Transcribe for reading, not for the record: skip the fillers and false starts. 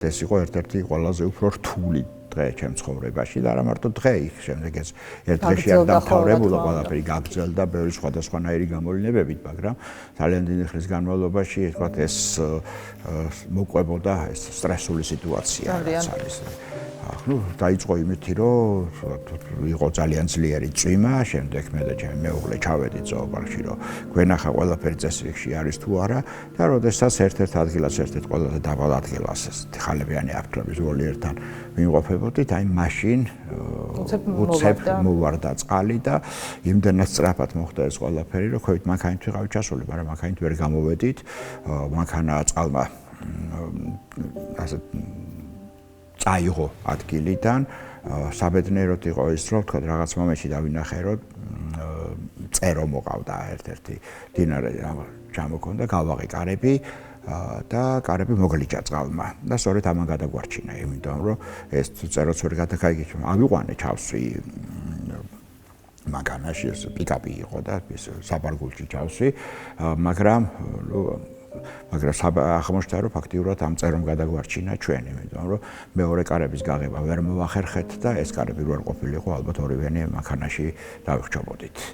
ეს იყო ერთ-ერთი ყველაზე უფრო რთული დღე ჩემ ცხოვრებაში და არა მარტო დღე, იქ შემდეგ ეს ერთ დღეში არ დამთავრებულა, ყველაფერი გაგრძელდა ბევრი სხვადასხვანაირი გამოვლინებებით, მაგრამ ძალიან დიდი ხნის განმავლობაში, თქვათ, ეს მოყვებოდა ეს სტრესული სიტუაცია, რაც არის. ну, დაიწყო იმითი, რომ იყო ძალიან ძლიერი წვიმა, შემდეგ მე და ჩემი მეუღლე ჩავედით ზოოპარკში, რომ გვენახა ყველაფერი წესრიგში არის თუ არა და როდესაც ერთ-ერთ ადგილას, ერთ-ერთ ყველაზე დაბალ ადგილას ხალებიანი აფრების ვოლიერთან ვიმყოფებოდით, აი მაშინ უცებ მოვარდა წყალი და იმდენად სწრაფად მოხდა ეს ყველაფერი, რომ ქვევით მანქანით ვიყავით ჩასული, მაგრამ მანქანით ვერ გამოვედით, მანქანა წყალმა ასე წაიღო ადგილიდან, საბედნიეროდ იყო ის, რომ თქვა რაღაც მომენტში დავინახე, რომ წერო მოყავდა ერთ-ერთი დინარე ჩამოქონდა, გავაღე კარები და კარები მოგლიჭა წყალმა და სწორედ ამან გადაგვარჩინა, იმიტომ რომ ეს წეროც ვერ გადაგაიგეთ, ავიყვანე ჩავსვი მანქანაში, ეს პიკაპი იყო და ეს საბარგულში ჩავსვი, მაგრამ აღმოჩნდა, რომ ფაქტიურად ამ წერომ გადაგვარჩინა ჩვენ, იმიტომ რომ მეორე კარების გაღება ვერ მოვახერხეთ და ეს კარები რო არ ყოფილიყო, ალბათ ორივენი მანქანაში დავიხრჩობოდით.